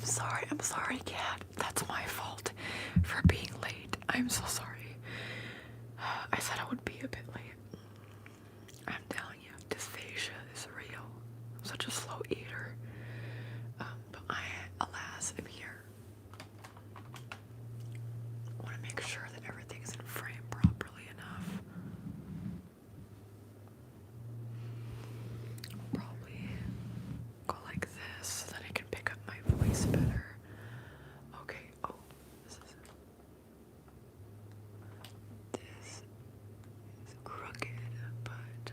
I'm sorry, Cat. That's my fault for being late. I'm so sorry. I said I would be a bit late. I'm telling you, dysphagia is real. I'm such a slow eater. But I, alas, am here. I want to make sure that everything's in frame properly enough. I'll probably go like this so that I can pick up my voice better. Okay, oh, this is crooked, but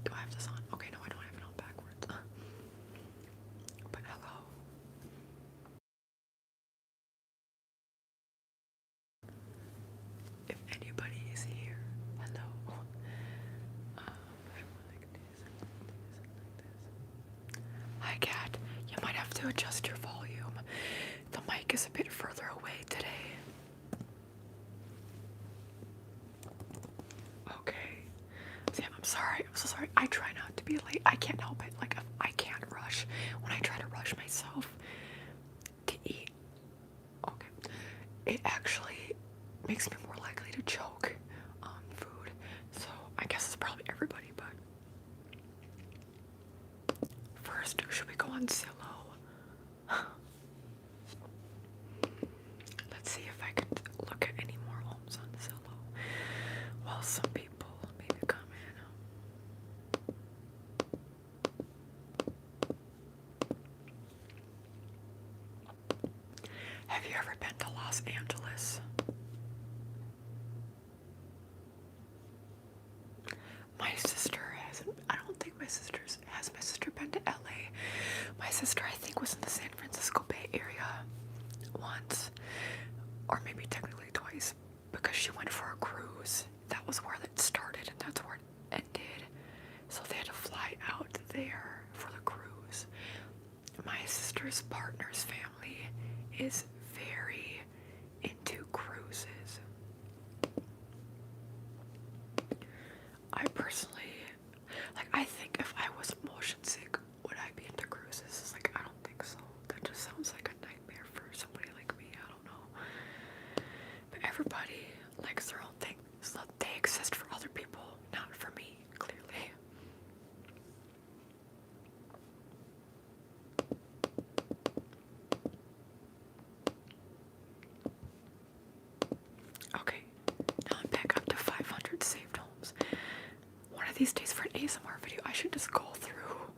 do I have this on? Okay, no, I don't have it on backwards. But hello. If anybody is here, hello. Like this. Hi, Cat. You might have to adjust your volume. The mic is a bit further away today. Okay. Sam, I'm sorry. I'm so sorry. I try not to be late. I can't help it. Like, I can't rush. When I try to rush myself to eat, okay, it actually makes me more likely to choke on food. So I guess it's probably everybody, but first, should we go on Zillow? Let's see if I can look at any more homes on Zillow while some people maybe come in. Have you ever been to Los Angeles? My sister hasn't. I don't think my sister's. Has my sister been to LA? My sister, I think, was in the San Francisco Bay Area once, or maybe technically twice, because she went for a cruise. That was where it started, and that's where it ended. So they had to fly out there for the cruise. My sister's partner's family is very into cruises. I personally, like, I think if I was motion sick, would I be into cruises? Like, I don't think so. That just sounds like a nightmare for somebody like me. I don't know. But everybody likes their own thing. So they exist for other people, not for me, clearly. Okay, now I'm back up to 500 saved homes. One of these days for an ASMR video, I should just go through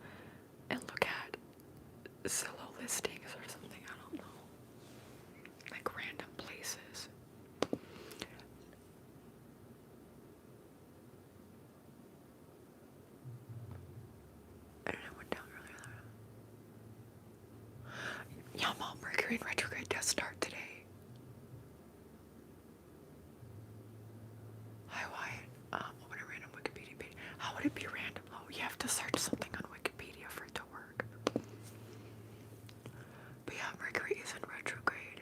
and look at Zillow listings or something. I don't know. Like random places. And I went down earlier. Yeah, Mom, Mercury in retrograde does start today. Hi, Wyatt. Open a random Wikipedia page. How would it be random? Oh, you have to search something on Wikipedia for it to work. But yeah, Mercury is in retrograde.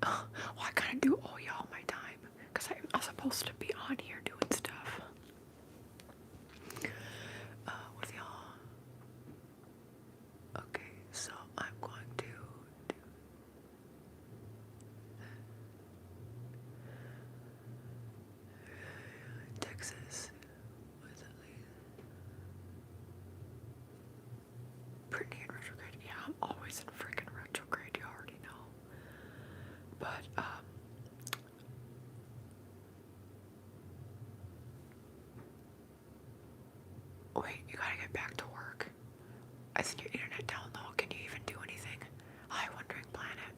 Well, I kind of do owe y'all my time, because I'm supposed to be on here doing stuff with y'all. Okay, so I'm going to do Texas. What is that like? Brittany in retrograde. Yeah, I'm always in freaking retrograde, you already know. But, wait, you gotta get back to work. I think your internet down low. Can you even do anything? Hi, Wandering Planet.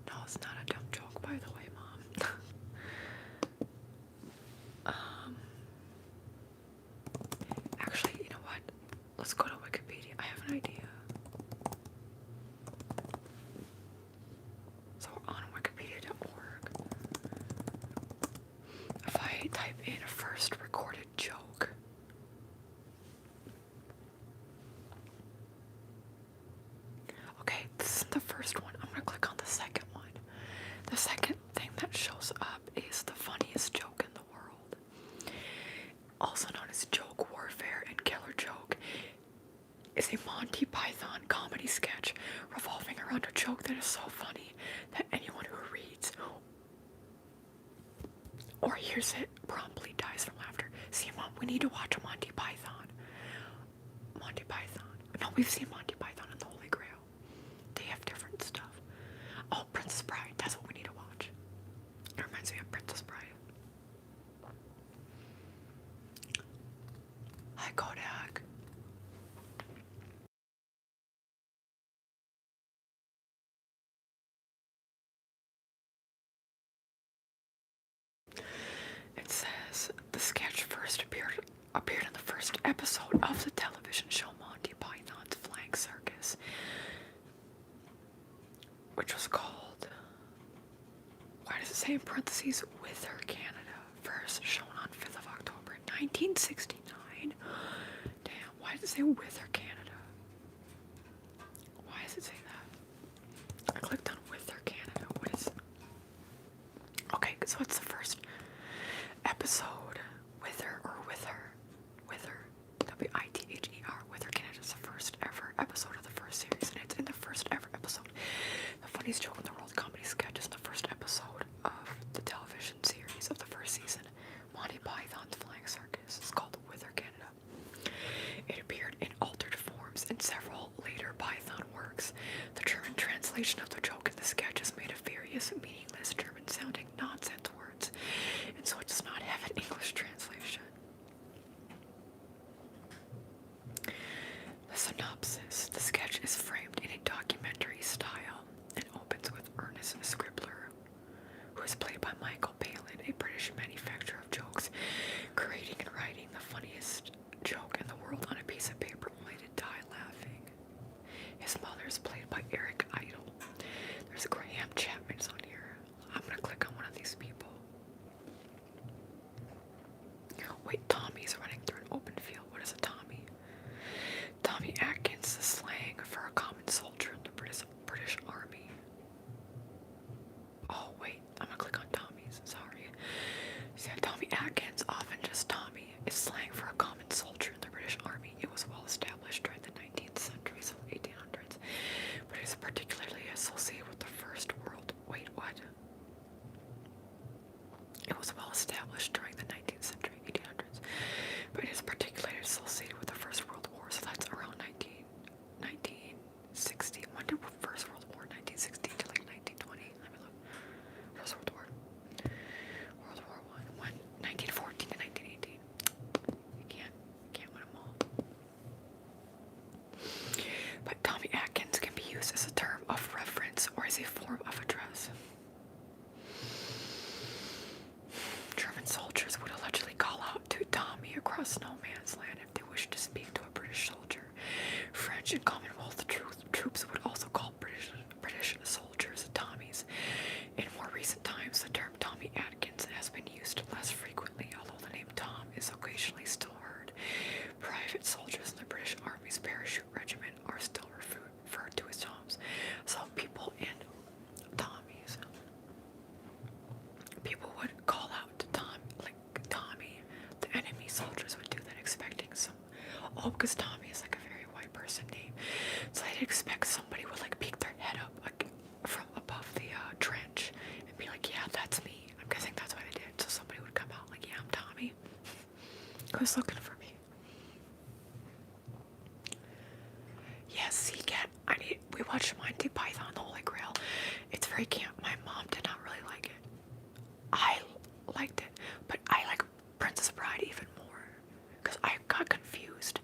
No, it's not a dumb joke, by the way, Mom. Actually, you know what? Let's go to Wikipedia. I have an idea. So we're on wikipedia.org. If I type in a first recorded joke, okay, this is the first one. I'm gonna click on the second one. funny that anyone who reads or hears it promptly dies from laughter. See, Mom, we need to watch Monty Python. Monty Python. No, we've seen Monty Python and the Holy Grail. They have different stuff. Oh, Princess Bride. That's what we need to watch. It reminds me of Princess Bride. Hi, Kodak. It says the sketch first appeared in the first episode of the television show Monty Python's Flying Circus, which was called, why does it say in parentheses, Whither, Canada, first shown on 5th of October 1969. Damn, why does it say Whither, Canada? Why does it say that? I clicked on Whither, Canada. What is... Okay, so it's the first episode. Whither, W-I-T-H-E-R, Whither, Canada is the first ever episode of the first series, and it's in the first ever episode. The funniest joke in the world comedy sketch is the first episode of the television series of the first season, Monty Python's Flying Circus. It's called Whither, Canada. It appeared in altered forms in several later Python works. The German translation of the joke in the sketch is made of various meaningless German-sounding nonsense words, and so it does not have an English translation. The synopsis. The sketch is framed in a documentary style and opens with Ernest Scribbler, who is played by Michael Palin, a British manufacturer of jokes, creating and writing the funniest joke in the world on a piece of paper only to die laughing. His mother is played by Eric Idle. There's Graham Chapman's on here. I'm gonna click on one of these people. Wait, Tommy's running through an open field. What is a Tommy? Tommy Atkins is slang for a common soldier in the British Army. Oh wait, I'm gonna click on Tommy's. Sorry. See, Tommy Atkins, often just Tommy, is slang for a common soldier in the British Army. It was well established during the 19th century, so 1800s, but it is particularly associated with the First World. Wait, what? It was well established during the 19th century, 1800s, but it is particularly associated with the First World War, so that's around 1960. When did First World War? 1960 to like 1920. Let me look. First World War. World War One. When? 1914 to 1918. You can't win them all. But Tommy Atkins can be used as a term of reference or as a form of address. German soldiers would allegedly call out to Tommy across no man's land if they wished to speak to a British soldier. French and Commonwealth troops would also call British soldiers Tommies. In more recent times, the term Tommy Atkins has been used less frequently, although the name Tom is occasionally still heard. Private soldiers in the British Army's parachute regiment are still referred to as Toms. So people in Tommies, people would call out to Tommy. The enemy soldiers would do that, expecting some. Oh, because Tommy is like a very white person name, so I'd expect somebody would like peek their head up like from above the trench and be like, "Yeah, that's me." I'm guessing that's what I did. So somebody would come out like, "Yeah, I'm Tommy. Who's looking for me?" Yes, see, Cat. We watched Monty Python, the Holy Grail. It's very camp. My mom did not really like it. I liked it, but I like Princess Bride even more because I got confused,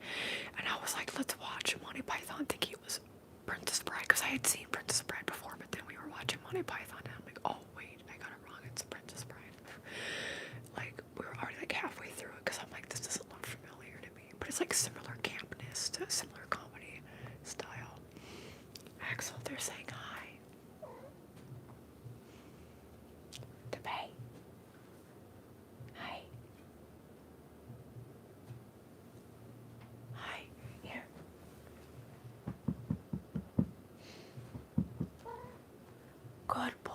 and I was like, "Let's watch Monty Python," thinking it was Princess Bride because I had seen Princess Bride before, but then we were watching Monty Python, and I'm like, "Oh wait, I got it wrong. It's Princess Bride." Like we were already like halfway through it because I'm like, "This doesn't look familiar to me," but it's like similar campness to a similar comedy style. Axel, they're saying hi. Debate. Hi. Hi. Here. Good boy.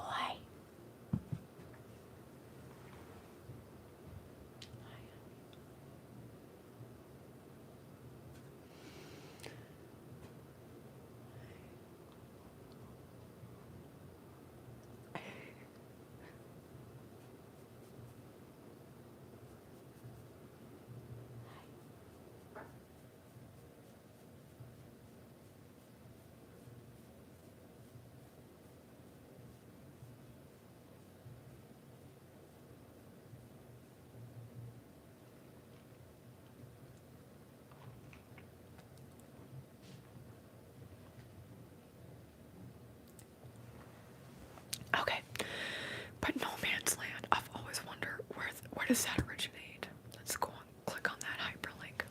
does that originate? Let's go and click on that hyperlink.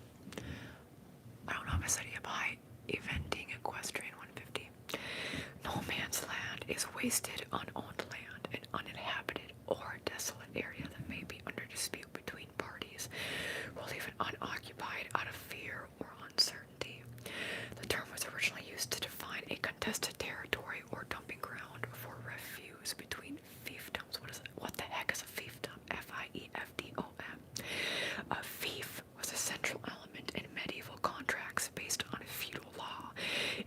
I don't know if I said by eventing equestrian 150. No man's land is wasted, unowned land, an uninhabited or desolate area that may be under dispute between parties, or even unoccupied out of fear or uncertainty. The term was originally used to define a contested territory or dumping ground for refuse between fiefdoms. What the heck is a fiefdom? F-I-E-F-D-O-M. A fief was a central element in medieval contracts based on feudal law.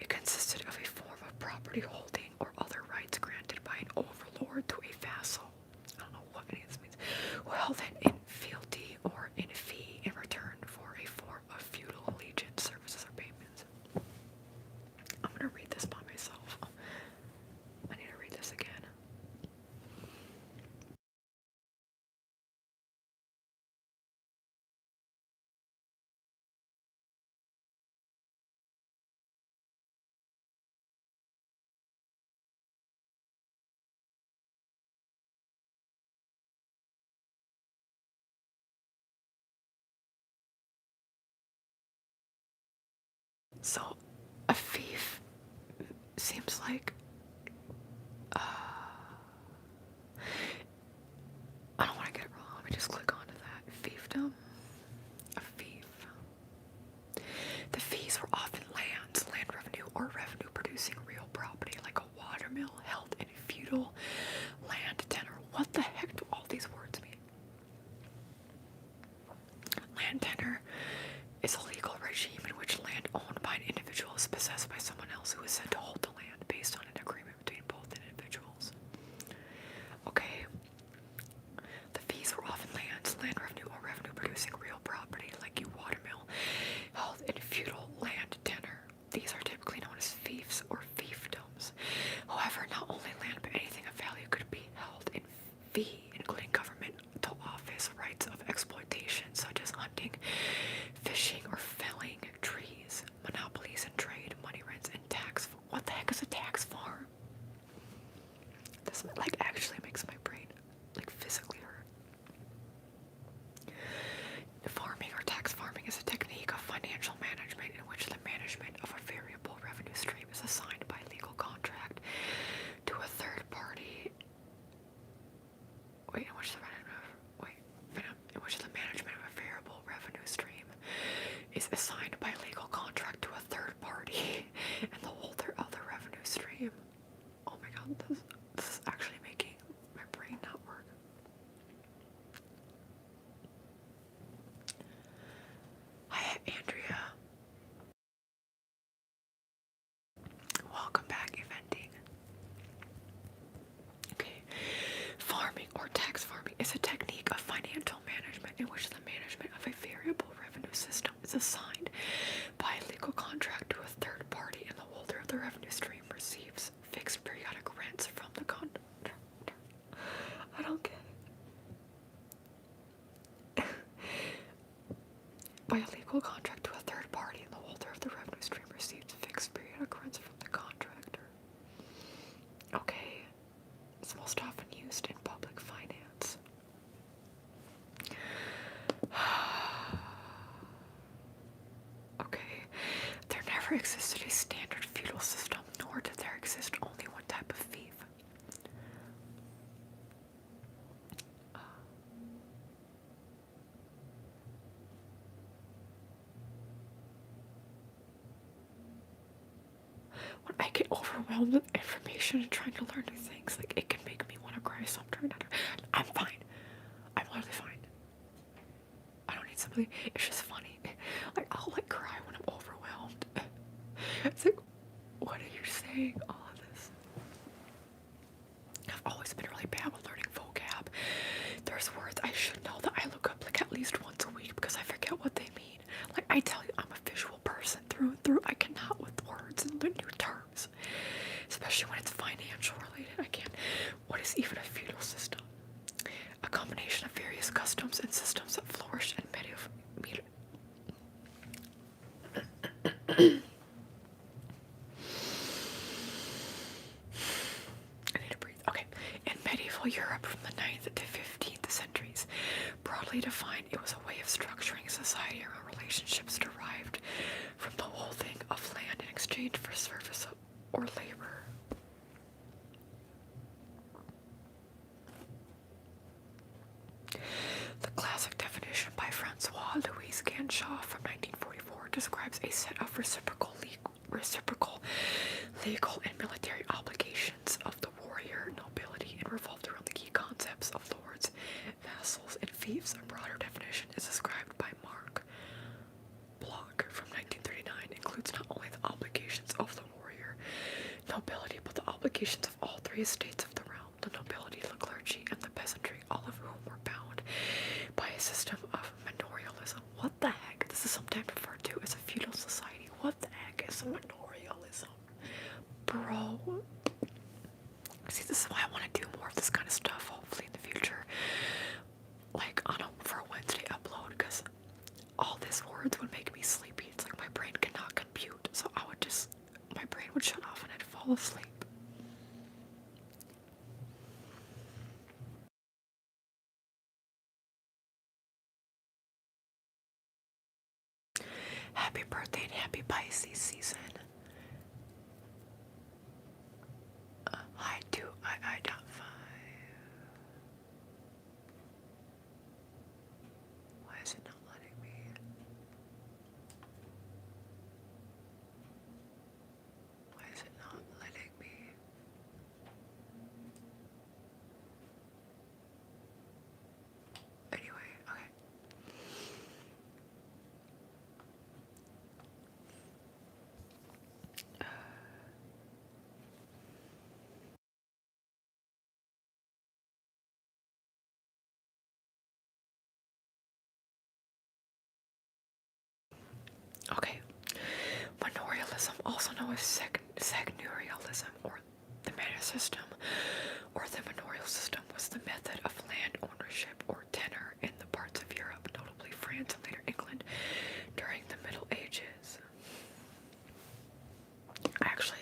It consisted of a form of property holding or other rights granted by an overlord to a vassal. I don't know what any of this means. Who held it in fealty or in fee in return for a form of feudal allegiance, services, or payments. I'm gonna read this by myself. I need to read this again. So, a fief seems like I don't want to get it wrong. Let me just click onto that. Fiefdom. A fief. The fees were often lands, land revenue, or revenue producing real property like a water mill held in feudal land tenure. What the heck do all these words mean? Land tenure is a legal regime in which land owned by an individual is possessed by someone else who is said to hold the land based on an agreement between both individuals. Okay. The fees were often lands, land revenue, or revenue producing real property like a water mill held in feudal land tenure. These are typically known as fiefs or fiefdoms. However, not only land but anything of value could be held in fee, including governmental office, rights of exploitation such as hunting, fishing, or felling trees, monopolies in trade, money rents, and tax. What the heck is a tax farm? This like actually makes my brain like physically hurt. Farming or tax farming is a technique of financial management in which the management of a variable revenue stream is assigned by legal contract to a third party. In which the management of a variable revenue stream is assigned by legal contract to a third party and the holder of the revenue stream. Oh my god, this is actually making my brain not work. Hi, Andrea. Welcome back, eventing. Okay. Farming or tax farming is a technique of financial management in which the management of a variable revenue system is assigned by legal contract to a third party and the holder of the revenue stream receives fixed periodic rents from the contractor. I don't get it. By a legal contract to a third party and the holder of the revenue stream receives fixed periodic rents from the contractor. Okay. It's most often used in public finance. Okay. There never existed a standard feudal system, nor did there exist only one type of fief. When I get overwhelmed with information and trying to learn new things, like it can make me want to cry, so I'm trying not to. I'm fine. I'm literally fine. I don't need somebody. It's just funny. Like I'll like cry when I'm overwhelmed. It's like, what are you saying? All of this. I've always been really bad with learning vocab. There's words I should know that I look up like at least once a week because I forget what they mean. Like I tell you, I'm a visual person through and through. I cannot with words and the new terms, especially when it's financial related. I can't. What is even a feudal system? A combination of various customs and systems that flourished in medieval. I need to breathe. Okay. In medieval Europe from the 9th to 15th the centuries. Broadly defined, it was a way of structuring society around relationships derived from the holding of land in exchange for service or labor. The classic definition by François-Louis Ganshaw from 1944 describes a set of reciprocal legal and military obligations of the warrior nobility and revolved around the key concepts of lords, vassals, and fiefs. A broader definition is described by Mark Bloch from 1939. Includes not only the obligations of the warrior nobility, but the obligations of all three estates of the realm, the nobility, the clergy, and the peasantry, all of whom were bound by a system of manorialism. What the heck? This is sometimes referred to as a feudal society. What the heck is a manorialism? Bro. See, this is why I want to do more of this kind of stuff, hopefully in the future. Like, for a Wednesday upload, because all these words would make me sleepy. It's like my brain cannot compute, so my brain would shut off and I'd fall asleep. Happy birthday and happy Pisces season. I do, I identify. Why is it not letting me? Why is it not letting me? Anyway, okay. Okay, manorialism, also known as seigneurialism, or the manor system, or the manorial system, was the method of land ownership or tenure in the parts of Europe, notably France and later England, during the Middle Ages. Actually,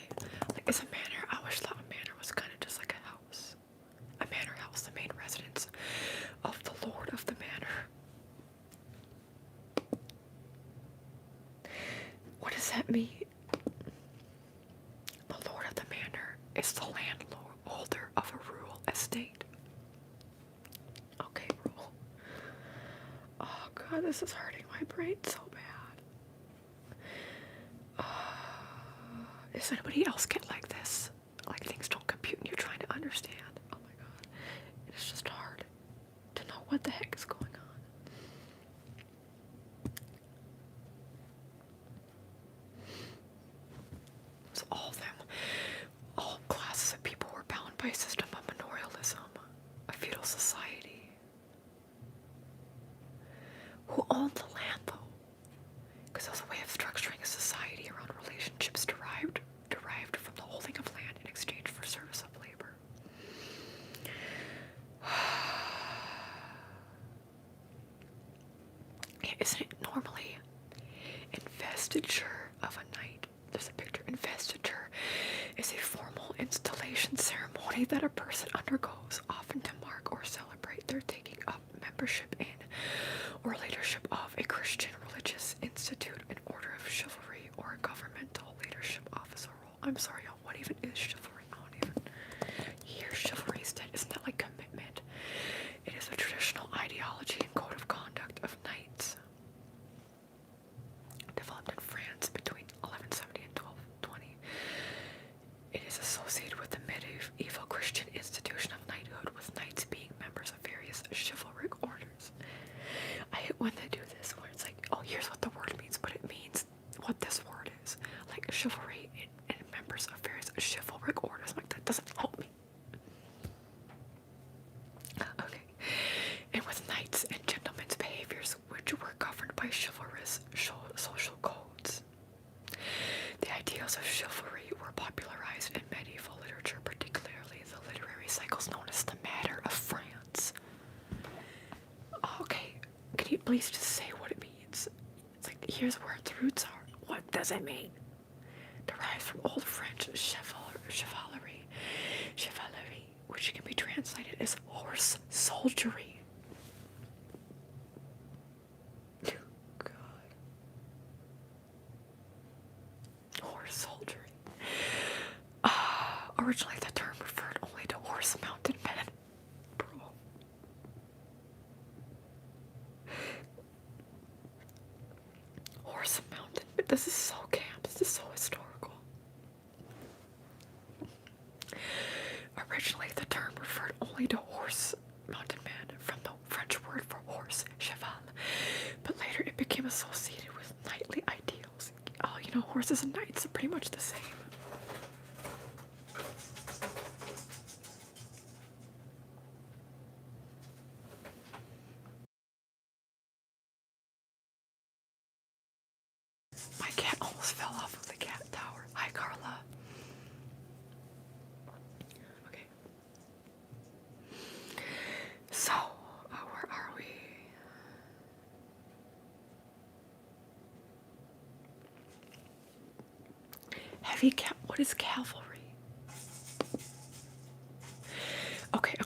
like, it's a manor. I always thought a manor was kind of just like a house. A manor house, the main residence of the lord of the manor. What does that mean? The lord of the manor is the landholder of a rural estate. Okay, rule. Oh god, this is hurting my brain so bad. Does anybody else get like this? Like things don't compute and you're trying to understand. Oh my god. It's just hard to know what the heck is going on. So all classes of people were bound by a system of manorialism, a feudal society. Who owned the land, though? Because it was a way of structuring a society around relationships derived from the holding of land in exchange for service of labor. Isn't it normally investiture of a knight? There's a picture. Investiture is a formal installation ceremony that a person undergoes, often to mark or celebrate their taking up membership in or leadership of a Christian religious institute, an order of chivalry, or a governmental leadership office or role. I'm sorry, y'all, what even is chivalry? I don't even hear chivalry instead. Isn't that like commitment? It is a traditional ideology and code of conduct of knights, developed in France between 1170 and 1220. It is associated with the medieval Christian institution of knighthood, with knights being members of various chivalric orders. I hate when they do this, where it's like, oh, here's what the word means, but it means what this word is. Like chivalry and members of various chivalric orders. I'm like, that doesn't help me. Okay. And with knights and gentlemen's behaviors, which were governed by chivalrous social codes. The ideals of chivalry were popularized in medieval literature, particularly the literary cycles known as the Matter of France. Okay, can you please just say what it means? It's like, here's where its roots are. What does it mean? Derived from Old French chivalry, which can be translated as horse soldiery. This is so camp. This is so historical. Originally, the term referred only to horse mountain men from the French word for horse, cheval, but later it became associated with knightly ideals. Oh, you know, horses and knights are pretty much the same. My cat almost fell off of the cat tower. Hi, Carla. Okay. So, where are we? What is cavalry? Okay, a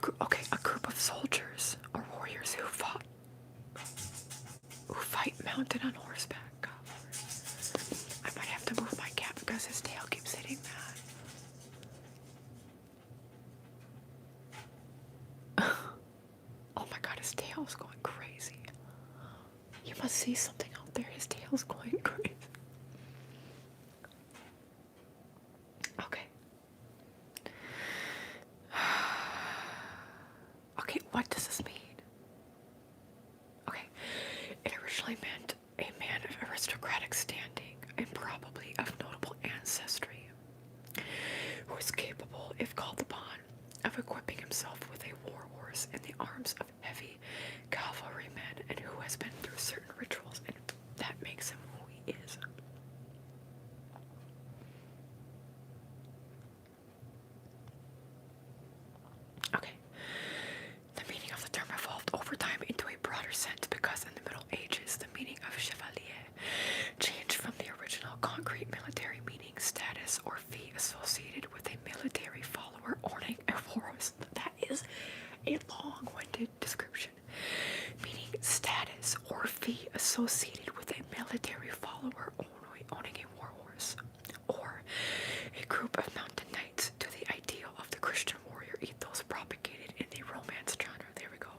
group of soldiers or warriors who fight mounted on horseback. I might have to move my cat because his tail keeps hitting that. Oh my god, his tail is going crazy. You must see something out there. His tail's going crazy. Okay. Okay, what does this mean? Okay, it originally meant a man of aristocratic standing and probably of notable ancestry, who is capable, if called upon, of equipping himself with a war horse and the arms of heavy cavalrymen, and who has been through certain rituals, and that makes him who he is. Okay. The meaning of the term evolved over time into a broader sense because in the Middle Ages, the meaning of chevalier changed from the original concrete military meaning status or fee associated with a military follower owning a horse. That is a long-winded description. Meaning status or fee associated with a military follower owning a war horse, or a group of mountain knights to the ideal of the Christian warrior ethos propagated in the Romance genre. There we go.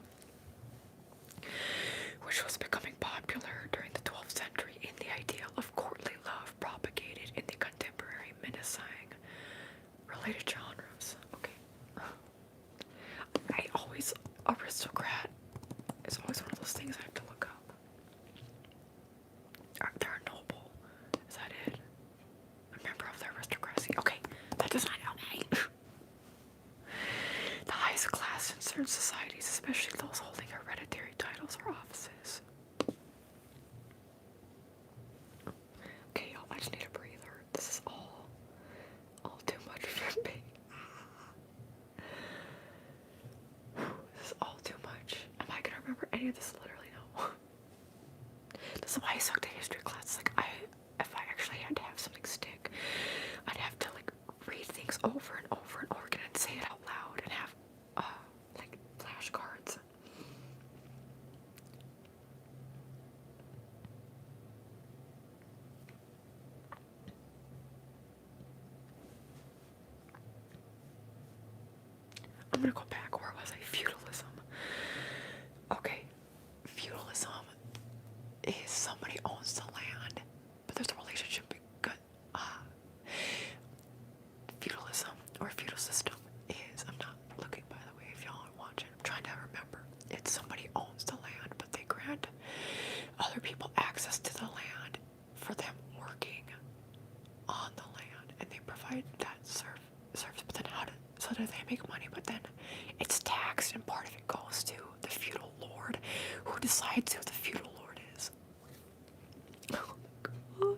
Which was becoming popular during the 12th century in the ideal of courtly love propagated in the contemporary menacing related genres. Okay. Aristocrat is always one of those things I have to look up. They're noble. Is that it? A member of the aristocracy. Okay, that does not help me. The highest class in certain societies, especially those holding hereditary titles or offices. Okay, y'all, I just need a breather. This is all too much for me. This is all too much. Am I gonna remember any of this? Literally no. This is why I sucked at history class. Like, if I actually had to have something stick, I'd have to like read things over and over and over again and say it out loud and have like flashcards. I'm gonna go back. Where was I? Feudalism. Okay, feudalism is somebody owns the land, but there's a relationship. Feudalism or feudal system is, I'm not looking by the way if y'all are watching, I'm trying to remember. It's somebody owns the land, but they grant other people access to the land for them working on the land, and they provide that service. But then so that they make money, but then it's taxed, and part of it goes to the feudal lord, who decides who the feudal lord is. Oh my god.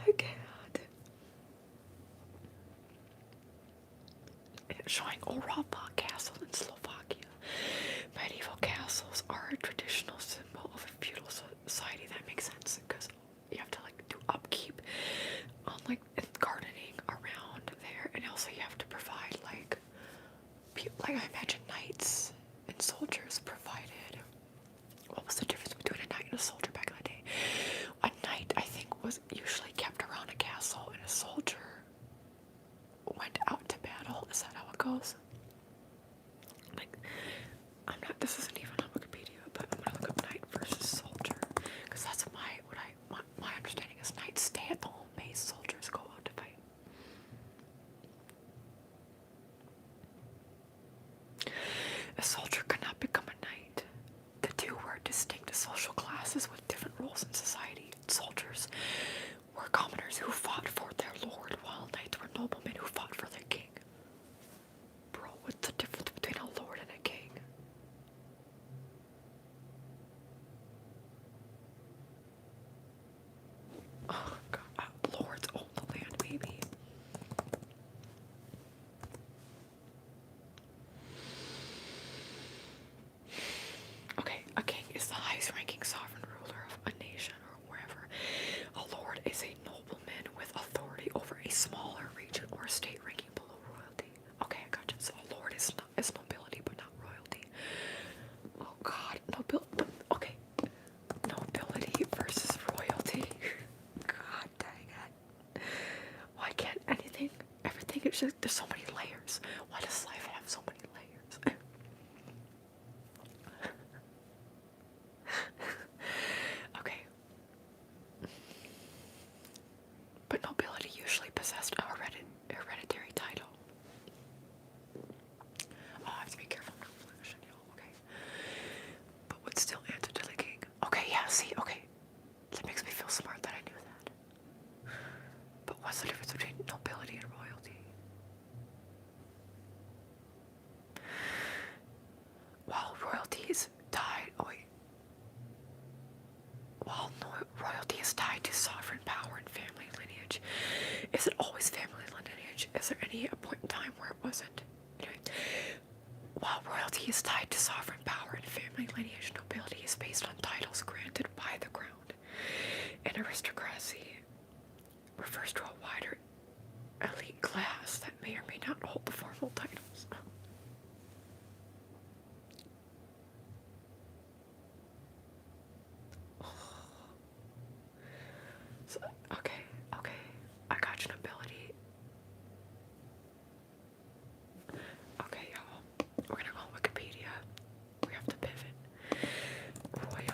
I can't. Showing Orava Castle in Slovakia. Medieval castles are a traditional symbol of a feudal society. That makes sense because you have to like do upkeep on like gardening around there, and also you have to provide like I imagine knights and soldiers provided. What was the difference between a knight and a soldier back in the day? A knight, I think, was usually kept around a castle, and a soldier went out to battle. Is that how it goes? Like, this isn't even on Wikipedia, but I'm gonna look up knight versus soldier, because that's my understanding prestige. Is there any point in time where it wasn't? Anyway, while royalty is tied to sovereign power and family lineage, nobility is based on titles granted by the crown. And aristocracy refers to a wider elite class that may or may not hold the formal titles. So, okay, I got your nobility. Okay, y'all, we're gonna go on Wikipedia. We have to pivot. Royalty.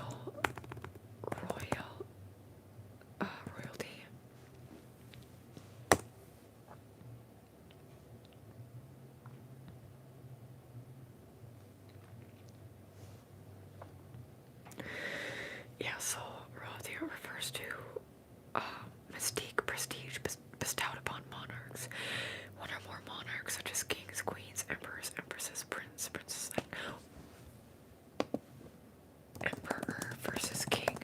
Yeah, so royalty refers to mystique, prestige bestowed upon monarchs. One or more monarchs, such as kings, queens, emperors, empresses, princesses, emperor versus king.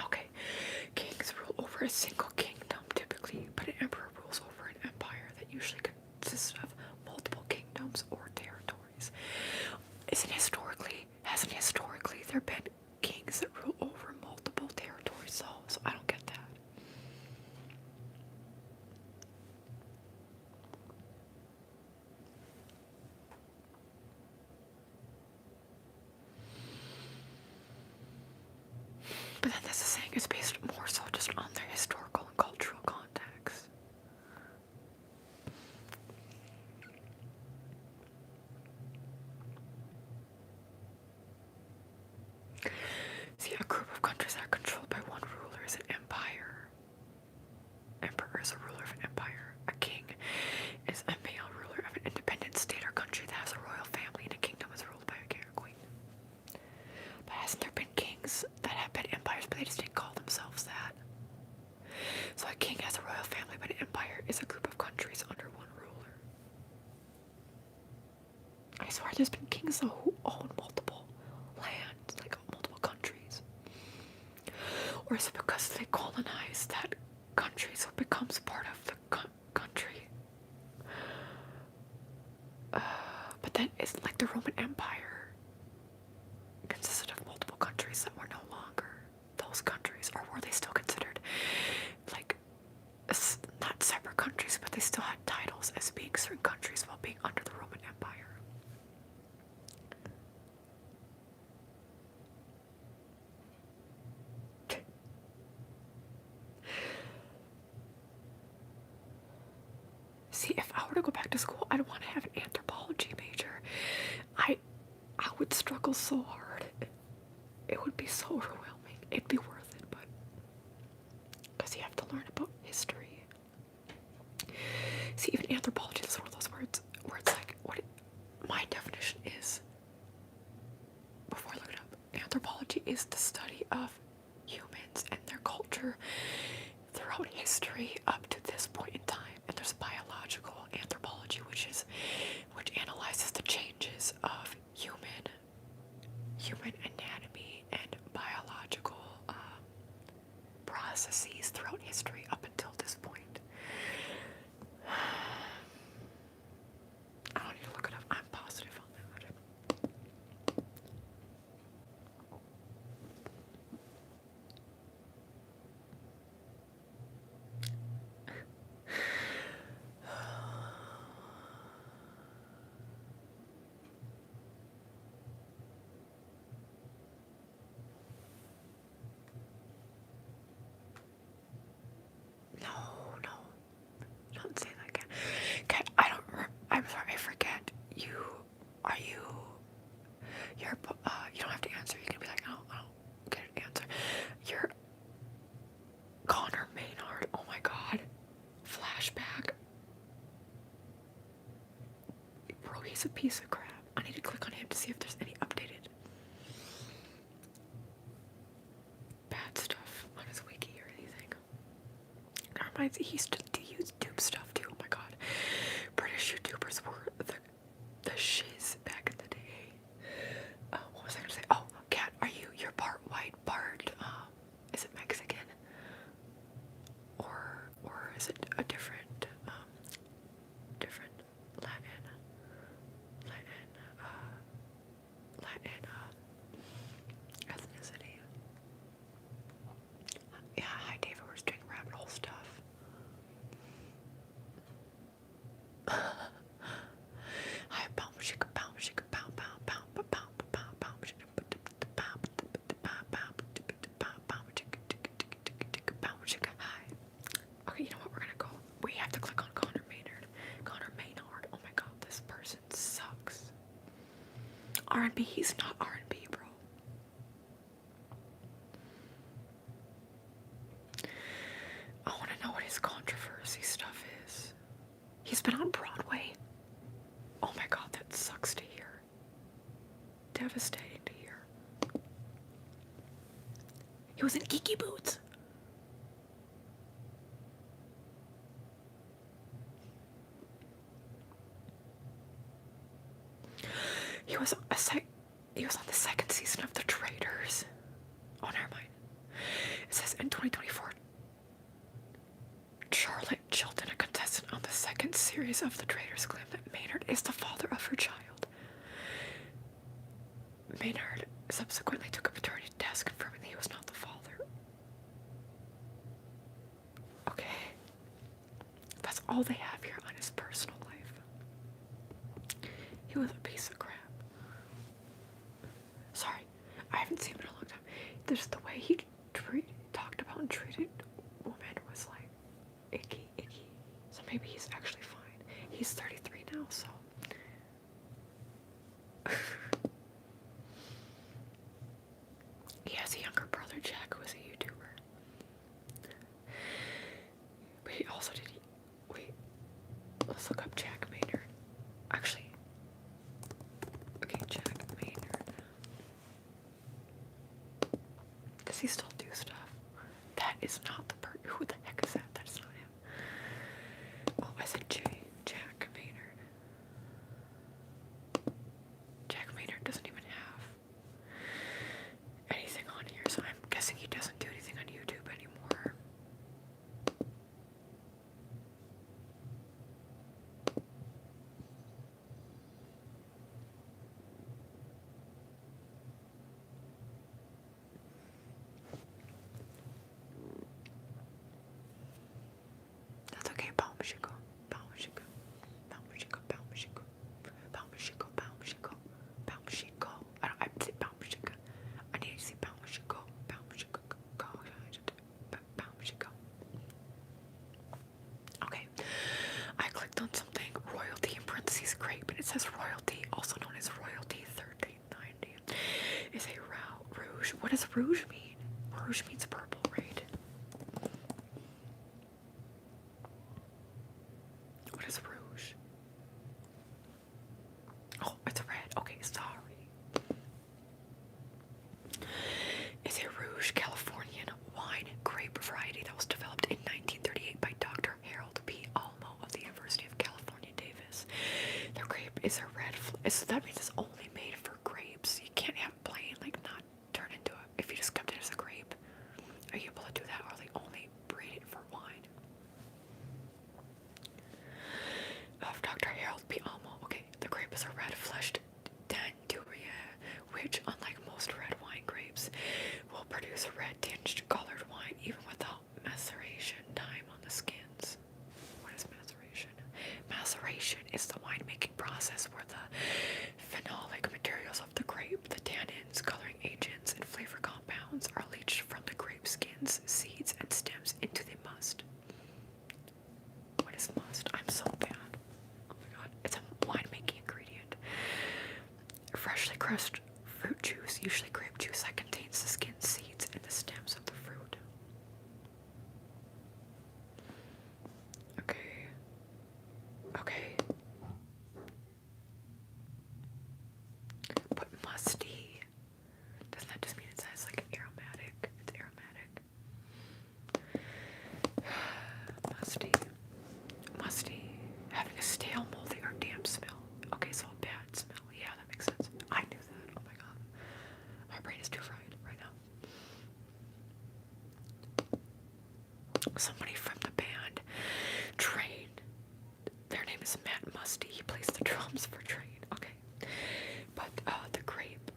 Okay, kings rule over a single kingdom typically, but an emperor rules over an empire that usually consists of multiple kingdoms or territories. Hasn't historically there been kings that rule over multiple territories? So I don't get that. But then this is saying it's based more so just on their historical and cultural context. See, a group of countries that are controlled by one ruler is an empire. Emperor is a ruler of an empire. A king is a male ruler of an independent state or country that has a royal family, and a kingdom is ruled by a king or queen. But hasn't there been kings that have been empires, but they just didn't call themselves that? So a king has a royal family, but an empire is a group of countries under one ruler. I swear there's been kings though who own multiple lands, like multiple countries. Or is it because they colonize that country so it becomes part of the country? But then it's like the Roman Empire consisted of multiple countries that were no longer those countries, or were they still considered like not separate countries, but they still had titles as being certain countries while being under the Roman Empire? See, if I were to go back to school, I'd want to have an anthropology major. I would struggle so hard. It would be so overwhelming. It'd be worth it, but because you have to learn about history. See, even anthropology is one of those words where it's like, my definition is, before I look it up, anthropology is the study of humans and their culture throughout history up to this point in time. And there's biological anthropology, which analyzes the changes of human anatomy and biological processes throughout history up until this point. I don't need to look it up. I'm positive on that. No. Don't say that again. Okay, I don't remember. I'm sorry, I forget. You don't have to answer. You can be like, I don't get an answer. You're Connor Maynard. Oh my god. Flashback. Bro, he's a piece of crap. I need to click on him to see if there's any updated bad stuff on his wiki or anything. That reminds me, he used to use dupe stuff too. Oh my god. British YouTubers were the shiz back in the day. What was I gonna say? Oh, Kat, you're part white, part, is it Mexican? R&B. He's not R&B, bro. I want to know what his controversy stuff is. He's been on Broadway. Oh my god, that sucks to hear. Devastating to hear. He was in Geeky Boots. He was on the second season of The Traitors. Oh, never mind. It says in 2024, Charlotte Chilton, a contestant on the second series of The Traitors, claimed that Maynard is the father of her child. Maynard subsequently took a paternity test confirming that he was not the father. Okay. That's all they have here on his personal life. He was a piece of crap. Sorry, I haven't seen him in a long time. Just the way he talked about and treated women was like icky. So maybe he's actually fine. He's 33 now, so. He has a younger brother, Jack, who is a YouTuber. But he also did. Wait, let's look up Jack Maynard. Actually, okay, Jack Maynard. Does he still do stuff? That is not the person. Who the heck is that? That's not him. Oh, I said Jack Maynard. Jack Maynard doesn't even have anything on here, so I'm guessing he doesn't do anything on YouTube anymore. That's okay, Palmashiko. I'd say Palmashiko. I need to see Palmashiko. Okay, I clicked on something, royalty in parentheses grape, and it says royalty, also known as royalty 1390, is a rouge. What does rouge mean? Rouge means purple, right? What is rouge? Oh, it's red. Okay, sorry. Is a rouge Californian wine grape variety that was developed in 1938 by Dr. Harold P. Almo of the University of California, Davis. The grape is a red, so that means it's only made for grapes. You can't have it plain, like not turn into it. If you just kept it as a grape, are you able to do that, or they only breed it for wine? Of Dr. Harold P. Almo. Okay, the grape is a red-fleshed Tanduria, which, unlike most red wine grapes, will produce a red-tinged colored wine even without maceration time on the skins. What is maceration? Maceration is the wine-making process where the phenolic materials of the grape, the tannins, coloring agents, and flavor compounds are leached from the grape skins, seeds, and stems into the must. What is must? I'm so bad. Oh my god. It's a wine-making ingredient. Freshly crushed fruit juice, usually grape juice, that contains the skin, seeds, and the stems of the fruit. Okay. But musty, doesn't that just mean it says like aromatic? It's aromatic. Musty. Having a stale, moldy, or damp smell. Okay, so a bad smell. Yeah, that makes sense. I knew that. Oh my god. My brain is too fried right now. Somebody from the band Train. Their name is Matt Musty. He plays the drums for Train. Okay. But the grape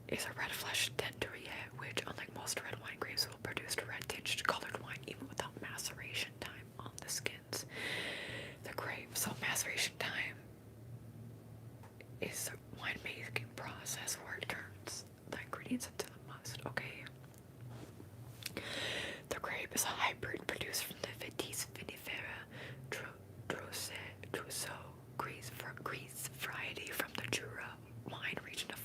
is a red-fleshed Tanduria, which, unlike most red wine grapes, will produce a red-tinged colored wine even without maceration time on the skins. The grape, so maceration time is the wine-making process where it turns the ingredients into the must. Okay. The grape is a hybrid produced from the Vitis vinifera Trousseau Grise variety from the Jura wine region of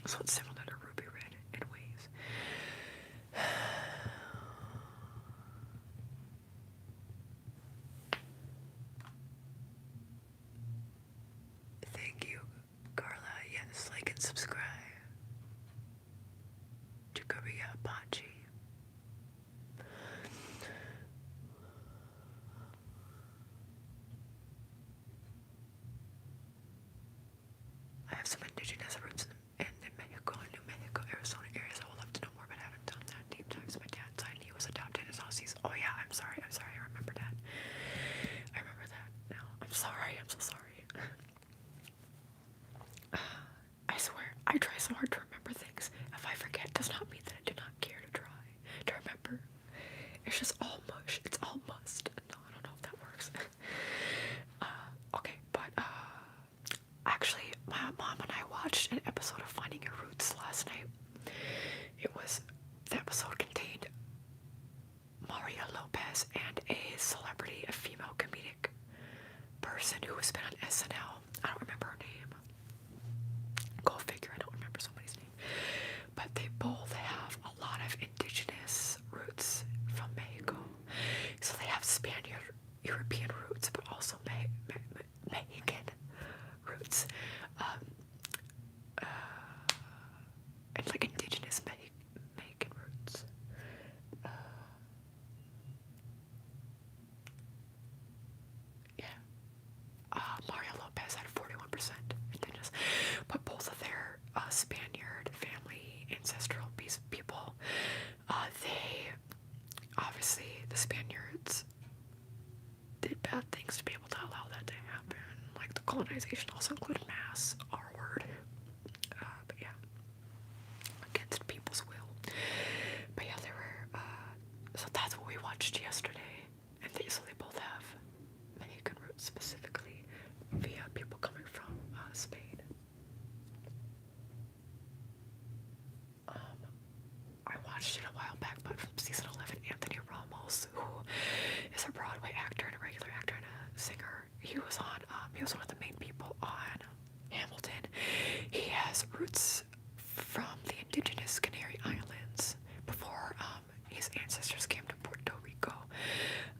So it's similar to ruby red in ways. Thank you, Carla. Yes, like and subscribe. 𝒂𝒃𝒂𝒏𝒈. I have some indigenous roots in Mexico and New Mexico, Arizona areas. I would love to know more, but I haven't done that deep dives. My dad's side, he was adopted as Aussies. Oh yeah, I'm sorry, I remember that. I remember that now. I'm sorry, I'm so sorry. I swear, I try so hard to remember things. If I forget, does not mean that I do not care to try to remember. It's just all mush. It's all must. No, I don't know if that works. Okay, but actually, my mom and I watched an episode of Finding Your Roots last night. The episode contained Maria Lopez and a celebrity, a female comedic person who has been on SNL. I don't remember her name. Go figure, I don't remember somebody's name. But they both have a lot of indigenous roots from Mexico. So they have Spaniard, European roots, but also Mexican roots. And like indigenous Mexican roots. Yeah. Mario Lopez had 41% indigenous, but both of their Spaniard family ancestral people, they obviously, the Spaniards did bad things to be able to allow that to happen. Like the colonization also included mass R word. But yeah, against people's will. But yeah, they were. So that's what we watched yesterday, and so they both have Mexican roots specifically via people coming from Spain. I watched it a while back, but from season 11, Anthony Ramos, who is a Broadway actor and a regular actor and a singer, he was one of the main people on Hamilton. He has roots from the indigenous Canary Islands before his ancestors came to Puerto Rico.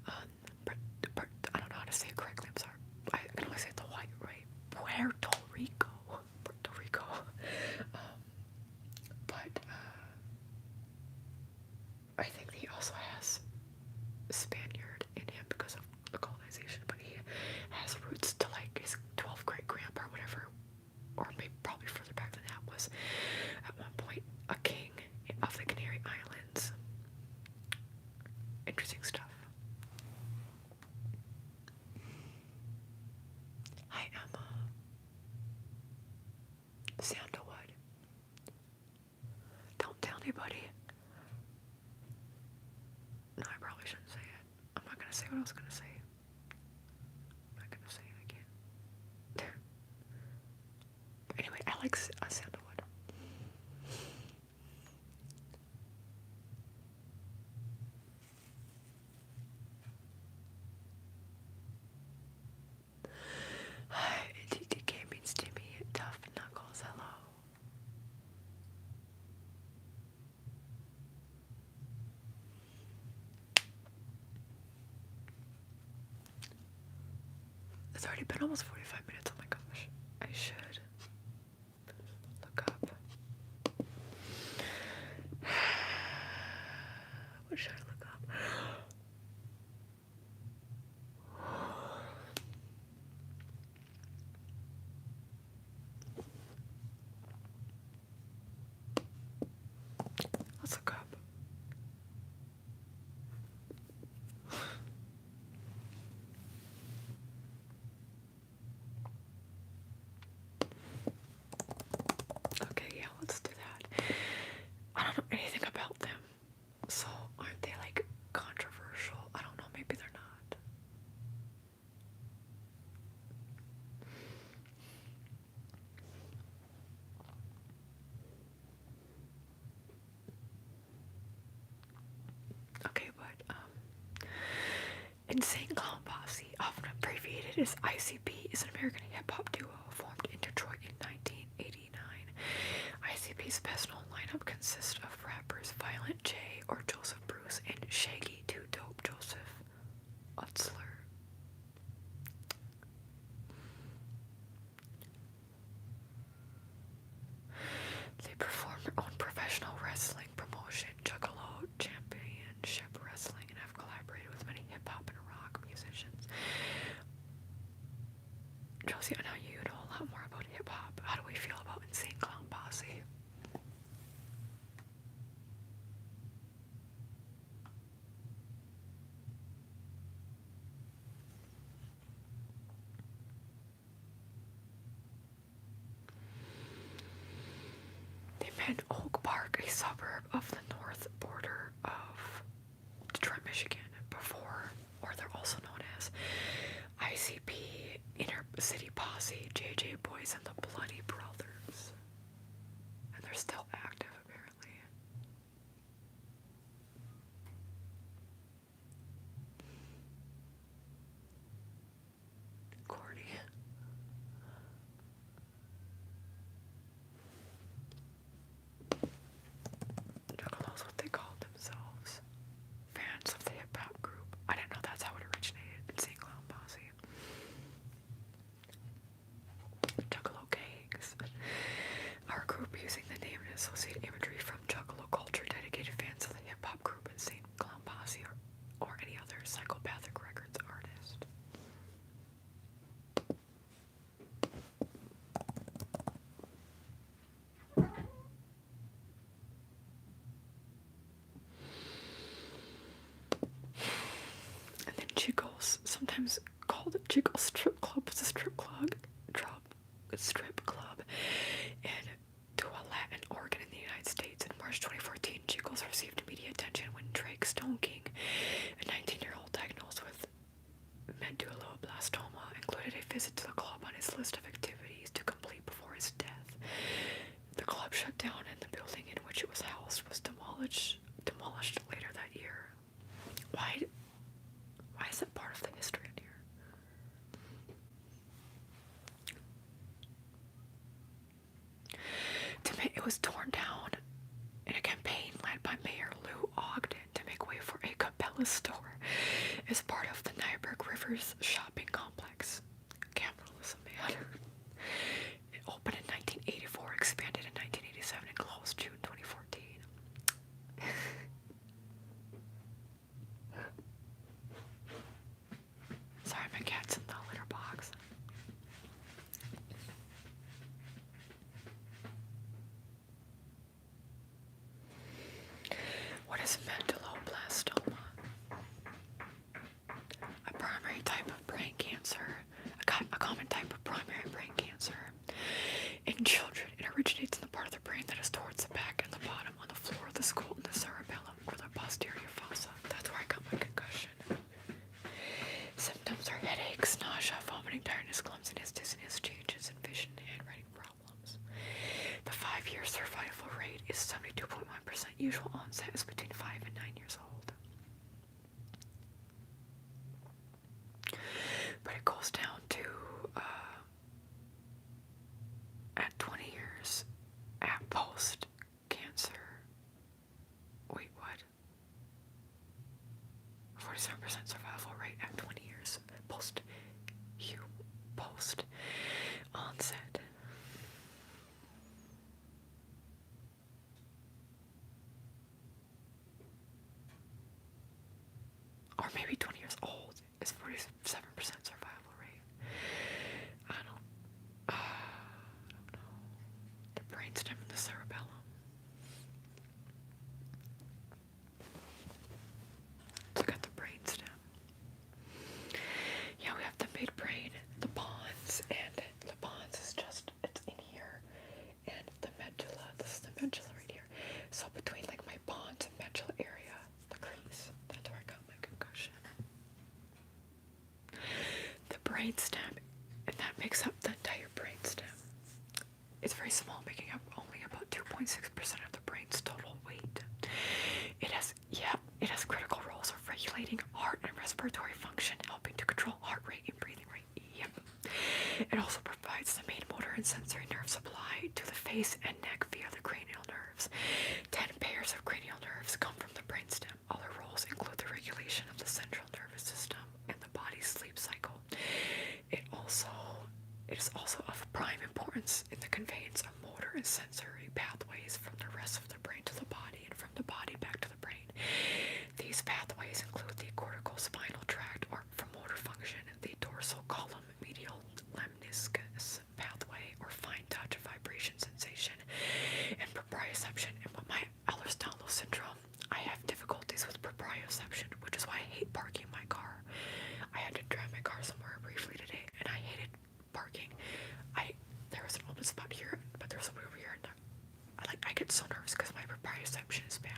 I don't know how to say it correctly, I'm sorry. I can only say it the white way. Puerto Rico. But I think he also has Spaniard in him because of the colonization, but he has roots to like his 12th great grandpa or whatever, or maybe probably further back than that, was at one point a king of the Canary Islands. Interesting stuff. Hi Emma. Sandalwood. Don't tell anybody. No, I probably shouldn't say it. I'm not gonna say what I was gonna say. I'm not gonna say it again. But anyway, I like sandalwood. TTK means Timmy, tough knuckles, hello. It's already been almost 45 minutes, oh my gosh. I should look up. What should I look up? Let's look up. Okay, yeah, let's do that. I don't know anything about them, so aren't they like controversial? I don't know, maybe they're not. Okay, but Insane Clown Posse, often abbreviated as ICP, is an American hip-hop duo formed in Detroit in 1989. ICP Shaggy's best known lineup consists of rappers Violent J or Joseph Bruce and Shaggy 2 Dope Joseph Utzler. They perform their own professional wrestling promotion, Juggalo Championship Wrestling, and have collaborated with many hip-hop and rock musicians. Josie, I know you know a lot more about hip-hop. How do we feel about Insane Clown Posse? They met in Oak Park, a suburb of the north border of Detroit, Michigan, before, or they're also known as ICP, Inner City Posse, JJ Boys, and the Bloody Brothers. And they're still active, apparently. Corny. Juggalos, what they called themselves. Fans of the hip-hop group. I didn't know that's how it originated. Insane Clown Posse. Juggalo gangs. Our group, using the name and associated imagery from Juggalo culture, dedicated fans of the hip-hop group Insane Clown Posse or any other Psychopathic Records artist. And then Chico's, sometimes called Chico's Strip Club, is a strip club, in Tualatin, Oregon, in the United States. In March 2014, Chico's received media attention when Drake Stoneking, a 19-year-old diagnosed with medulloblastoma, included a visit to the club on his list of activities to complete before his death. The club shut down and the building in which it was housed was demolished later that year. Why is that part of the history in here? It was torn down in a campaign led by Mayor Lou Ogden to make way for a Cabela store as part of the Niagara Rivers shopping complex. Capitalism, man. It opened in 1984, expanded in 1987, and closed June 2014. Sorry, my cat's in the litter box. What is medulloblastoma? A primary type of brain cancer, a common type of primary brain cancer. In children, it originates in the part of the brain that is towards the back and the bottom on the floor of the skull in the cerebellum or the posterior fossa. That's where I got my concussion. Symptoms are headaches, nausea, vomiting, tiredness, clumsiness, dizziness, changes in vision, and handwriting problems. The 5-year survival rate is 72.1%. Usual onset is between 5 and 9 years old. But it goes down to at 20 years at post-cancer. Wait, what? 47% survival rate at 20 years post-onset. Or maybe 20 years old is 47% survival rate. I don't know. The brainstem and the cerebellum. Look at the brainstem. Yeah, we have the midbrain, the pons, and the pons is just, it's in here. And the medulla, this is the medulla right here. So between like my pons and medulla area, the crease, that's where I got my concussion. The brainstem, and that makes up the entire brainstem. It's very small, making up only about 2.6% of the brain's total weight. It has critical roles of regulating heart and respiratory function, helping to control heart rate and breathing rate. Yep. It also provides the main motor and sensory nerve supply to the face and neck via the cranial proprioception, and with my Ehlers-Danlos syndrome, I have difficulties with proprioception, which is why I hate parking my car. I had to drive my car somewhere briefly today, and I hated parking. There was an open spot here, but there's one over here, and I get so nervous because my proprioception is bad.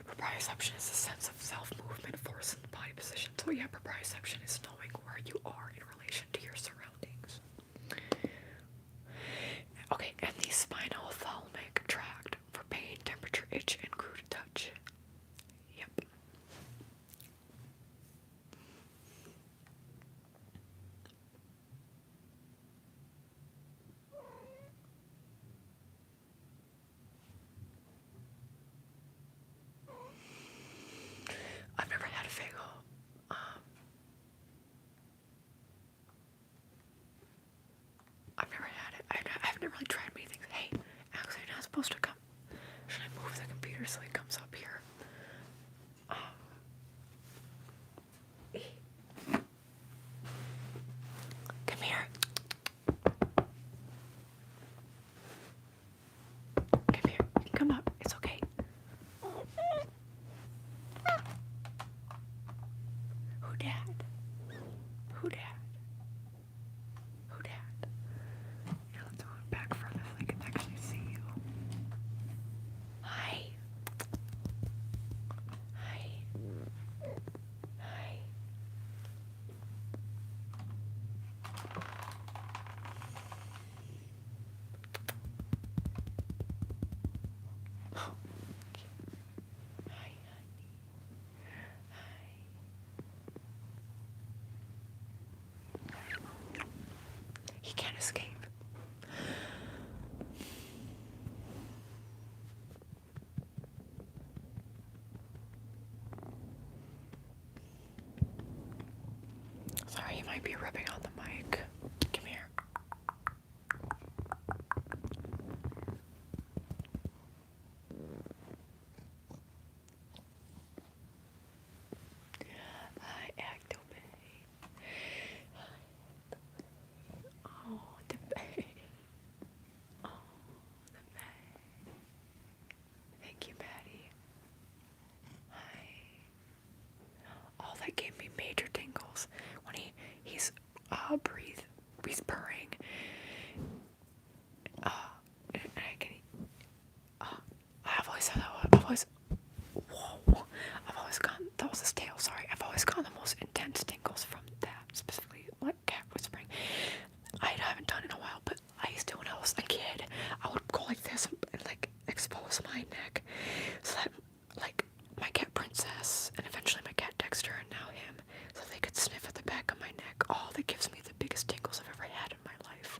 Proprioception is the sense of self-movement, force, and body position. So yeah, proprioception is knowing where you are in relation to your surroundings. Okay, and the spinothalamic tract for pain, temperature, itch, and crude touch. Yep. I've never had a phago. I've never had it. I've never really tried many things. Hey, actually, you're not supposed to come. Should I move the computer so it comes up here? Come here. Come here. You can come up. It's okay. Who dad? Who dad? Who dad? Here, let's move it back further so I can actually see you. Hi. Hi. Hi. Hi, honey. Hi. He can't escape. Sorry, you might be rubbing on the mic. Come here. Hi, 𝒂𝒃𝒄𝒄. Oh, the babe. Oh, the babe. Thank you, Patty. Hi. Oh, that gave me major tingles when he's purring. And I've always had that. I've always gotten, that was his tail, sorry. I've always gotten the most intense tingles from that, specifically, like cat whispering. I haven't done it in a while, but I used to when I was a kid. I would go like this and like expose my neck so that like my cat Princess and eventually my cat Dexter and now him, so they could sniff at the back of my neck. Oh, that gives me the biggest tingles I've ever had in my life.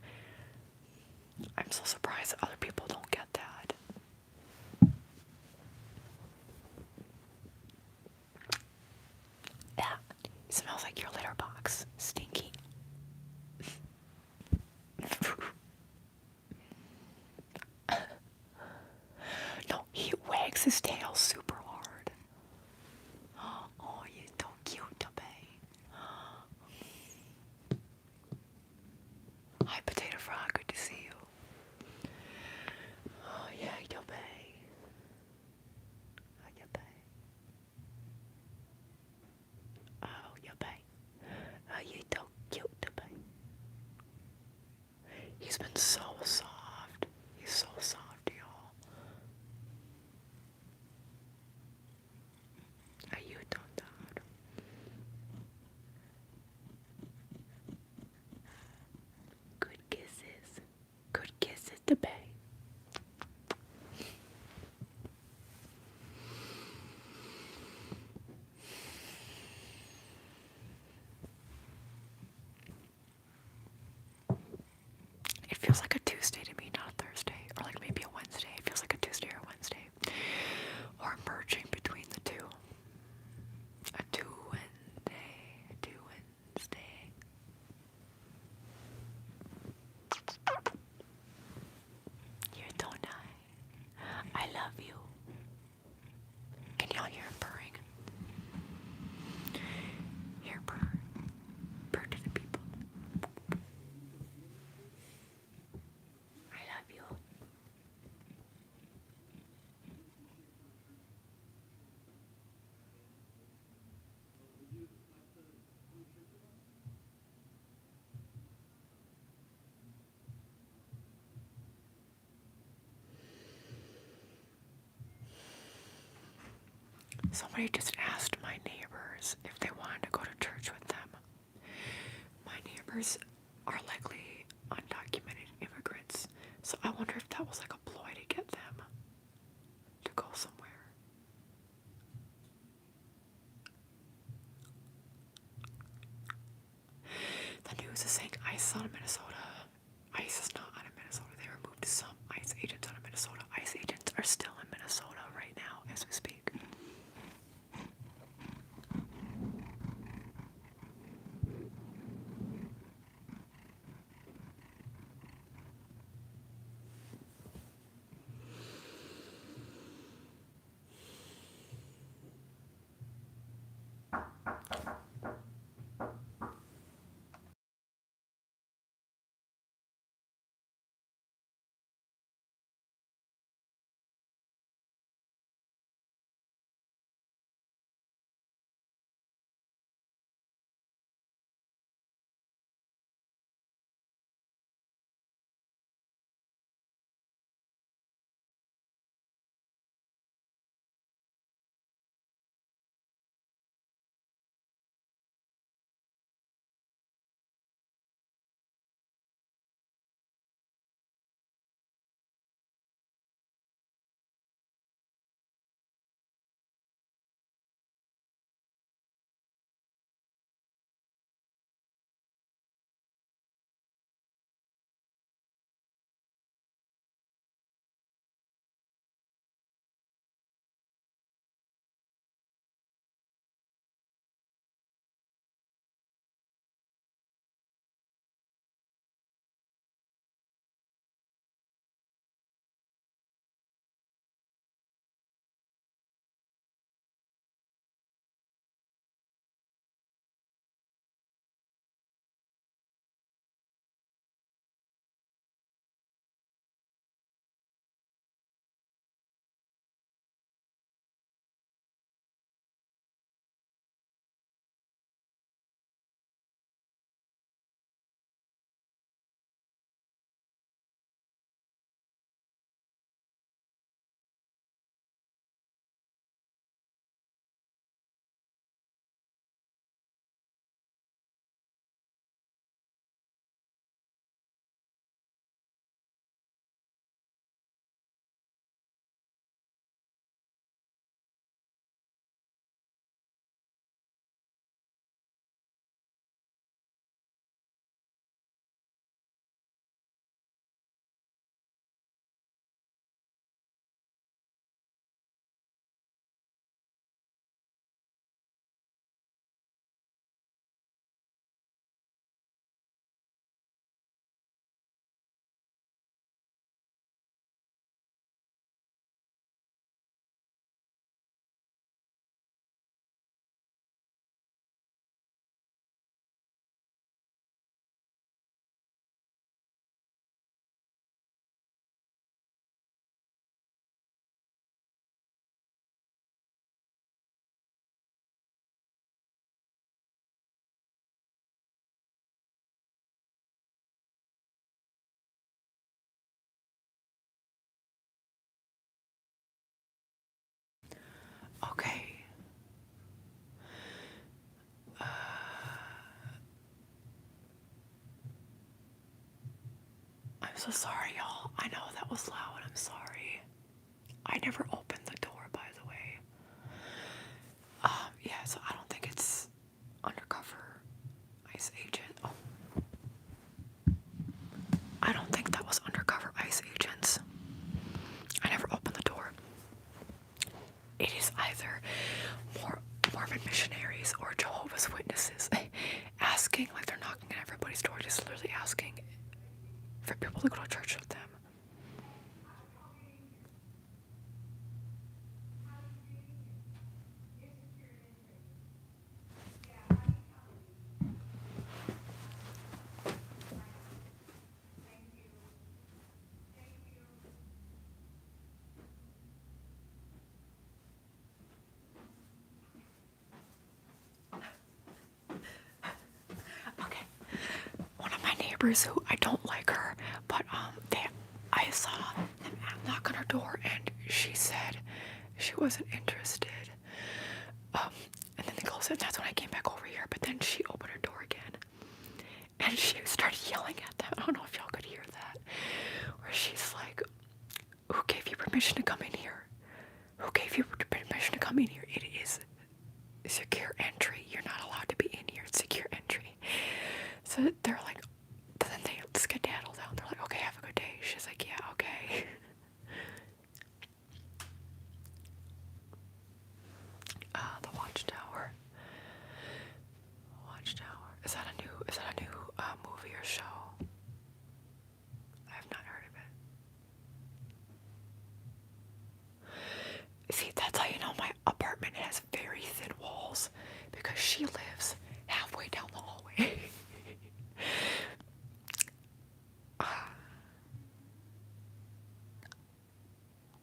I'm so surprised that other people don't get that. Yeah, it smells like your litter box. Stinky. No, he wags his tail super hard. Oh, you're so cute, babe. Hi, Potato Frog. Good to see you. Oh, yeah, you're babe. Oh, you're babe. Oh, you're babe. Oh, you're so cute, babe. He's been so soft. He's so soft, y'all. Are you done? Good kisses. Good kisses to babe. It feels like a Tuesday to me, not a Thursday, or like maybe a Wednesday. It feels like a Tuesday or Wednesday, or merging between the two. A two Wednesday. You're so nice. I love you. Can y'all hear him purring? Here, purr. Purr to the people. I love you. Somebody just asked my neighbors if they wanted to go to church with them. My neighbors are likely undocumented immigrants, so I wonder if that was like a ploy to get them to go somewhere. The news is saying ICE is out of Minnesota. ICE is not out of Minnesota. They removed some ICE agents out of Minnesota. ICE agents are still in Minnesota right now as we speak. Okay. I'm so sorry, y'all. I know that was loud. I'm sorry. I never opened the door, by the way. Yeah, so I don't think it's undercover ICE agent. Oh. I don't think that was undercover ICE agents. I never opened the door. It is either Mormon missionaries or Jehovah's Witnesses asking, like they're knocking at everybody's door, just literally asking for people to go to church with them. Who I don't like her, but I saw them knock on her door and she said she wasn't interested. And then they closed it, and that's when I came back over here. But then she opened her door again, and she started yelling at them. I don't know if y'all could hear that. Where she's like, who gave you permission to come in here? Who gave you permission to come in here? It is secure entry. You're not allowed to be in here. It's secure entry. So they're like, then they skedaddle down. They're like, okay, have a good day. She's like, yeah, okay. The Watchtower. Watchtower. Is that a new movie or show? I have not heard of it. See, that's how you know my apartment has very thin walls, because she lives halfway down the hallway.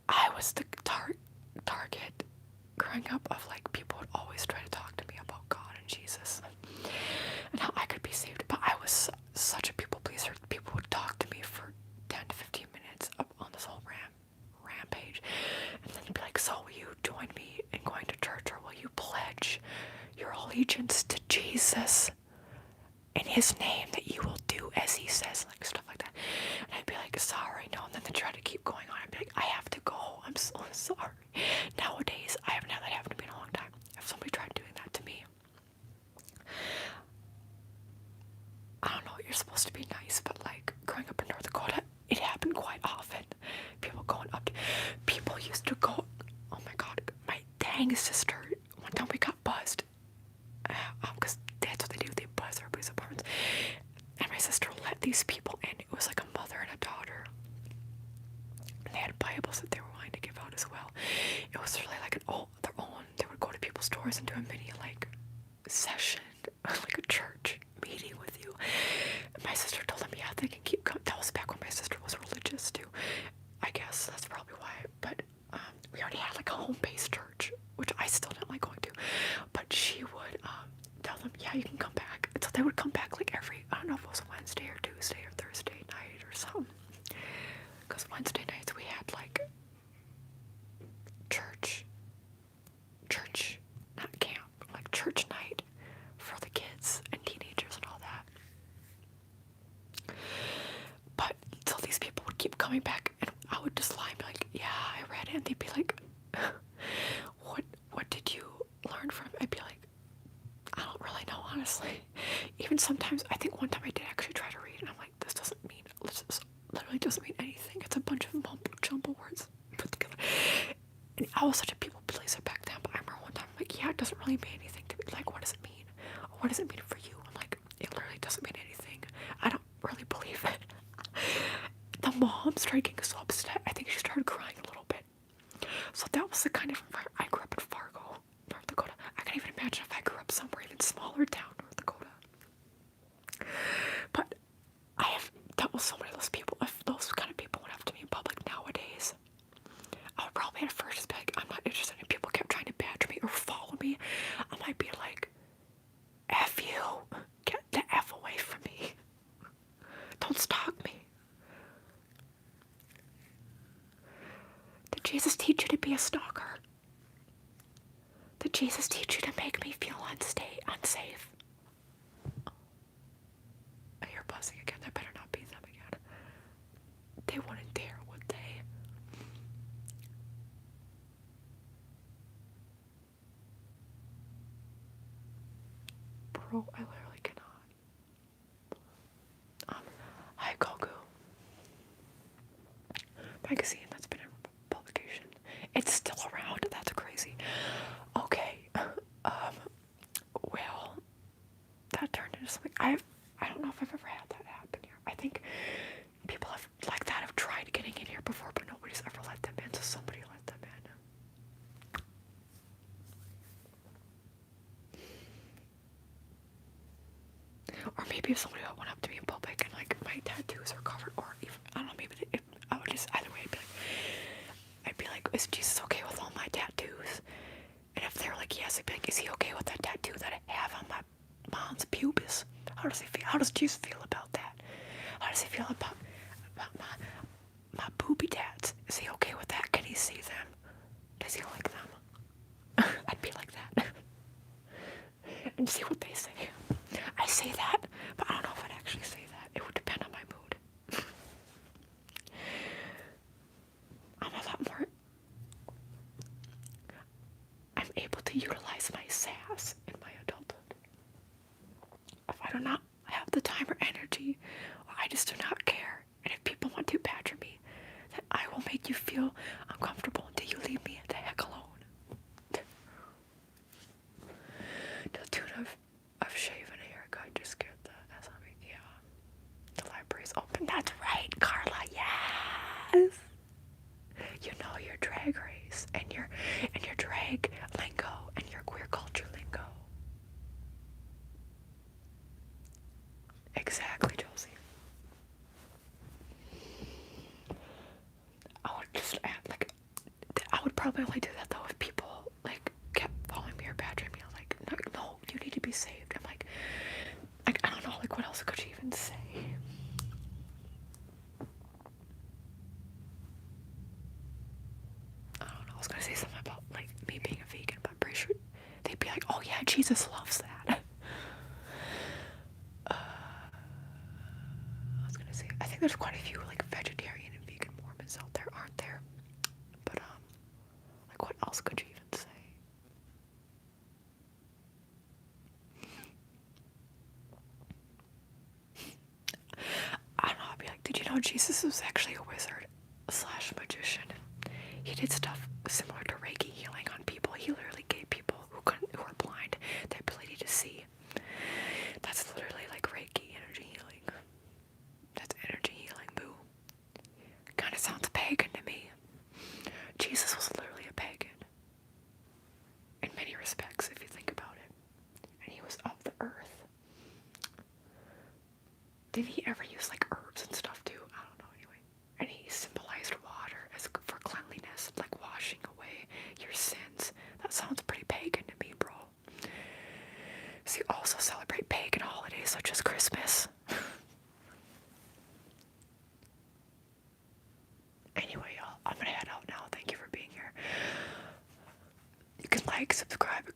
I was the target growing up of like people would always try to talk to me about God and Jesus and how I could be saved, but I was such a people pleaser. People would talk to me for 10 to 15 minutes up on this whole rampage, and then be like, so will you join me in going to church, or will you pledge your allegiance to Jesus in his name, that you will do as he says, like stuff like that. And I'd be like, sorry, no. And then they try to keep going on. I'd be like, I have to go. I'm so sorry. Nowadays, I haven't had that happen to me in a long time. If somebody tried doing that to me, I don't know, you're supposed to be nice, but like growing up in North Dakota, it happened quite often. People used to go, oh my God, my dang sister, one time we got buzzed. Because that's what they do, they buzz everybody's apartments. And my sister let these people in. It was like a mother and a daughter. And they had Bibles that they were wanting to give out as well. It was really like their own. They would go to people's doors and do a mini like session, like a church meeting with you. And my sister told them, yeah, they can keep coming. That was back when my sister was religious too. I guess that's probably why. But we already had like a home-based church, which I still didn't like going to. But she would tell them, yeah, you can come back. And so they would come back like every, I don't know if it was Wednesday or Tuesday or Thursday night or something. Because Wednesday nights we had like church, not camp, like church night for the kids and teenagers and all that. But so these people would keep coming back, and I would just lie and be like, yeah, I read it. And they'd be like, what did you learn from it? I'd be like, I don't really know, honestly. Even sometimes, I think one time I did actually try to read, and I'm like, this literally doesn't mean anything. It's a bunch of mumble jumble words put together. And I was such a people pleaser back then, but I remember one time, I'm like, yeah, it doesn't really mean anything to me. Like, what does it mean? Or what does it mean for you? I'm like, it literally doesn't mean anything. I don't really believe it. The mom started getting so upset. I think she started crying a little bit. So that was the kind of environment. I grew up in Fargo, North Dakota. I can't even imagine if I grew up somewhere even smaller town, North Dakota. But that was so many of those people. If those kind of people went up to me in public nowadays, I would probably at first just be like, I'm not interested. And people kept trying to badger me or follow me, I might be like, F you. Get the F away from me. Don't stalk me. Did Jesus teach you to be a stalker? Did Jesus teach you to make me feel unsafe? I hear buzzing again. That better not be them again. They wouldn't dare, would they? Bro, I literally cannot. Hi, 𝒂𝒃𝒄 magazine, that's been in publication. It's still around. That's crazy. Okay. Well, that turned into something. I don't know if I've ever had that happen here. I think people like that have tried getting in here before, but nobody's ever let them in, so somebody let them in. Or maybe if somebody went up to me in public and like my tattoos are covered, or even, I don't know, maybe I would just, either way, I'd be like, is Jesus okay with all my tattoos? And if they're like, yes, I'd be like, is he okay with that tattoo that I have on my mom's pubis? How does he feel? How does Jesus feel about that? How does he feel about my booby tats? Is he okay with that? Can he see them? Does he like them? I'd be like that. feel uncomfortable until you leave me the heck alone. To the tune of shaving a haircut, just get the SME. Yeah. The library's open. That's right, Carla. Yes. You know your drag race and your drag lingo and your queer culture lingo. Exactly, Josie. I would just add, like, I would probably only do that though if people like kept following me or badgering me. Like, no, you need to be saved. I'm like I don't know, like what else could you even say? I don't know. I was gonna say something about like me being a vegan, but I'm pretty sure they'd be like, oh yeah, Jesus loves that. I was gonna say, I think there's quite a few like vegetarian and vegan Mormons out there, aren't there? But like what else could you even say? I don't know, I'd be like, did you know Jesus was actually a wizard / magician? He did stuff similar to Reiki healing on people. He literally gave people who are blind the ability to see. That's literally like Reiki, energy healing. That's energy healing, boo. Kinda sounds pagan to me. Jesus was literally a pagan. In many respects, if you think about it. And he was of the earth. Did he ever use like herbs and stuff too? I don't know, anyway. And he symbolized water as for cleanliness, like washing away your sins. That sounds pretty pagan to me, bro. So you also celebrate pagan holidays such as Christmas. Anyway, y'all, I'm gonna head out now. Thank you for being here. You can like, subscribe,